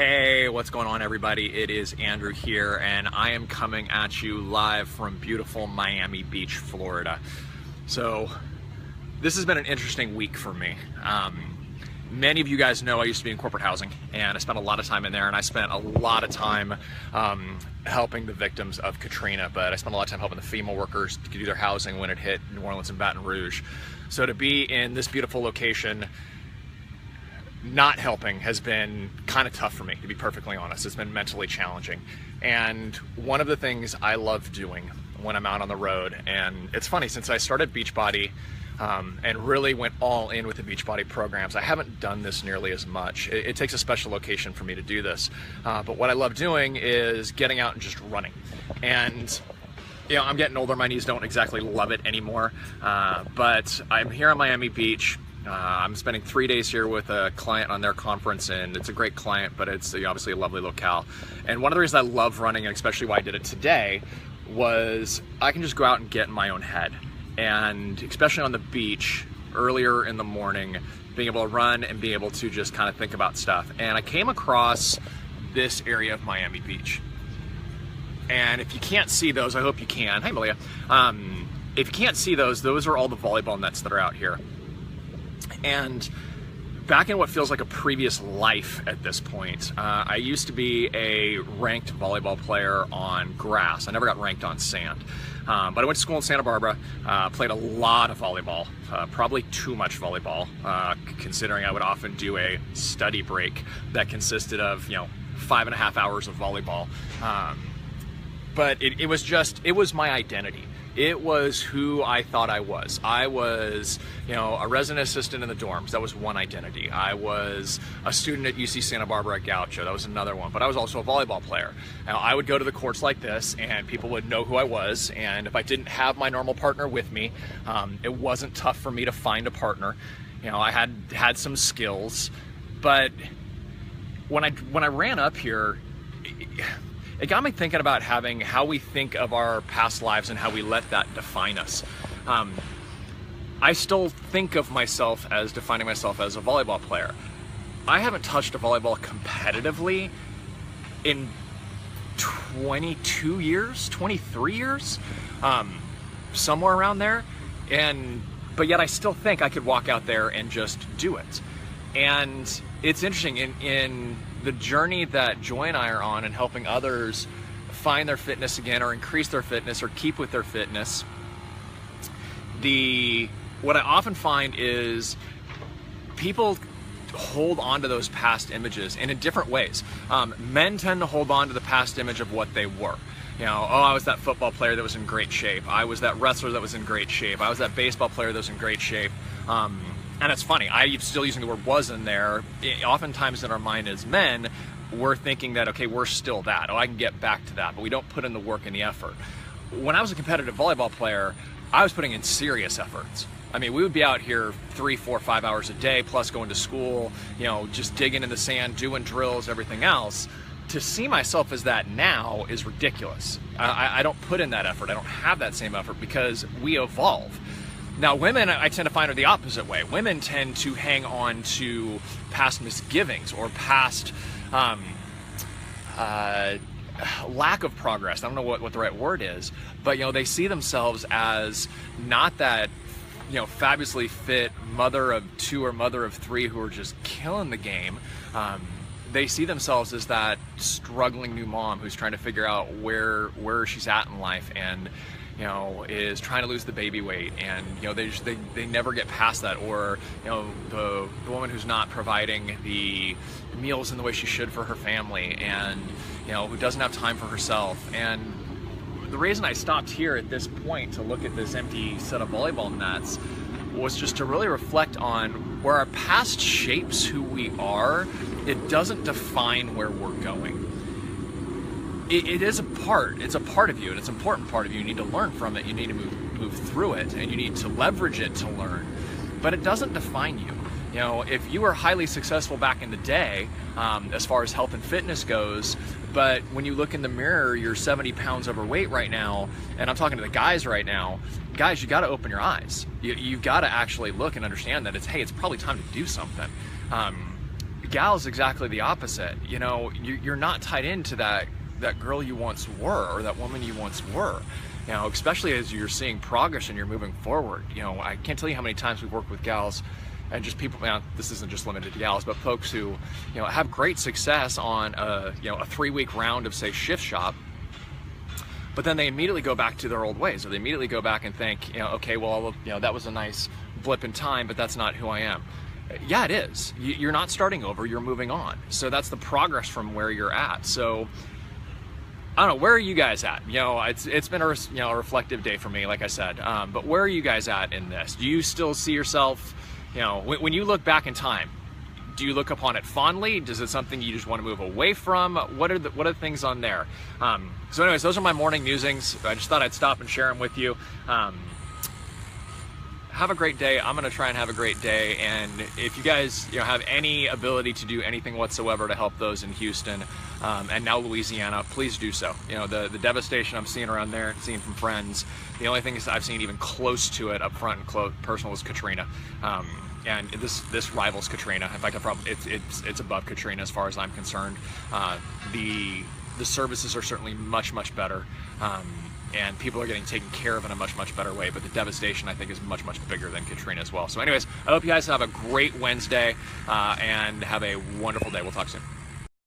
Hey, what's going on, everybody? It is Andrew here, and I am coming at you live from beautiful Miami Beach, Florida. So this has been an interesting week for me. Many of you guys know I used to be in corporate housing, and I spent a lot of time in there, and I spent a lot of time helping the victims of Katrina, but I spent a lot of time helping the FEMA workers to do their housing when it hit New Orleans and Baton Rouge. So to be in this beautiful location not helping has been kind of tough for me, to be perfectly honest. It's been mentally challenging. And one of the things I love doing when I'm out on the road, and it's funny, since I started Beachbody and really went all in with the Beachbody programs, I haven't done this nearly as much. It takes a special location for me to do this. But what I love doing is getting out and just running. And you know, I'm getting older, my knees don't exactly love it anymore, but I'm here on Miami Beach. I'm spending 3 days here with a client on their conference, and it's a great client, but it's obviously a lovely locale. And one of the reasons I love running, and especially why I did it today, was I can just go out and get in my own head. And especially on the beach, earlier in the morning, being able to run and be able to just kind of think about stuff. And I came across this area of Miami Beach. And if you can't see those, I hope you can. Hey, Malia. If you can't see those are all the volleyball nets that are out here. And back in what feels like a previous life at this point, I used to be a ranked volleyball player on grass. I never got ranked on sand. But I went to school in Santa Barbara, played a lot of volleyball, probably too much volleyball, considering I would often do a study break that consisted of, 5.5 hours of volleyball. But it was my identity. It was who I thought I was. I was, a resident assistant in the dorms. That was one identity. I was a student at UC Santa Barbara at Gaucho. That was another one. But I was also a volleyball player. Now, I would go to the courts like this, and people would know who I was. And if I didn't have my normal partner with me, it wasn't tough for me to find a partner. I had some skills, but when I ran up here, it got me thinking about how we think of our past lives and how we let that define us. I still think of myself as defining myself as a volleyball player. I haven't touched a volleyball competitively in 22 years, 23 years, somewhere around there. But yet I still think I could walk out there and just do it. And it's interesting, in the journey that Joy and I are on and helping others find their fitness again, or increase their fitness, or keep with their fitness, what I often find is people hold on to those past images, and in different ways. Men tend to hold on to the past image of what they were. I was that football player that was in great shape. I was that wrestler that was in great shape. I was that baseball player that was in great shape. And it's funny, I'm still using the word "was" in there. Oftentimes in our mind as men, we're thinking that, okay, we're still that. Oh, I can get back to that, but we don't put in the work and the effort. When I was a competitive volleyball player, I was putting in serious efforts. I mean, we would be out here 3, 4, 5 hours a day, plus going to school, just digging in the sand, doing drills, everything else. To see myself as that now is ridiculous. I don't put in that effort. I don't have that same effort because we evolve. Now, women, I tend to find, are the opposite way. Women tend to hang on to past misgivings or past lack of progress. I don't know what the right word is, but they see themselves as not that fabulously fit mother of 2 or mother of 3 who are just killing the game. They see themselves as that struggling new mom who's trying to figure out where she's at in life, and is trying to lose the baby weight, and they never get past that. Or the woman who's not providing the meals in the way she should for her family, and who doesn't have time for herself. And the reason I stopped here at this point to look at this empty set of volleyball nets was just to really reflect on where our past shapes who we are. It doesn't define where we're going. It's a part of you, and it's an important part of you. You need to learn from it, you need to move through it, and you need to leverage it to learn. But it doesn't define you. If you were highly successful back in the day, as far as health and fitness goes, but when you look in the mirror, you're 70 pounds overweight right now, and I'm talking to the guys right now, guys, you gotta open your eyes. You've gotta actually look and understand that it's probably time to do something. gals, exactly the opposite. You know, you're not tied into that girl you once were, or that woman you once were. You know, especially as you're seeing progress and you're moving forward. You know, I can't tell you how many times we've worked with gals and just people, you know, this isn't just limited to gals, but folks who, you know, have great success on a 3-week round of, say, shift shop, but then they immediately go back to their old ways, or they immediately go back and think, you know, okay, well, you know, that was a nice blip in time, but that's not who I am. Yeah, it is. You're not starting over, you're moving on. So that's the progress from where you're at. So I don't know, where are you guys at? You know, it's been a reflective day for me, like I said, but where are you guys at in this? Do you still see yourself, you know, when you look back in time, do you look upon it fondly? Is it something you just want to move away from? What are the things on there? So anyways, those are my morning musings. I just thought I'd stop and share them with you. Have a great day. I'm going to try and have a great day. And if you guys, you know, have any ability to do anything whatsoever to help those in Houston and now Louisiana, please do so. You know, the devastation I'm seeing around there, seeing from friends, the only thing I've seen even close to it up front and personal was Katrina. And this rivals Katrina. In fact, it's above Katrina as far as I'm concerned. The services are certainly much better, and people are getting taken care of in a much better way. But the devastation, I think, is much bigger than Katrina as well. So anyways, I hope you guys have a great Wednesday and have a wonderful day. We'll talk soon.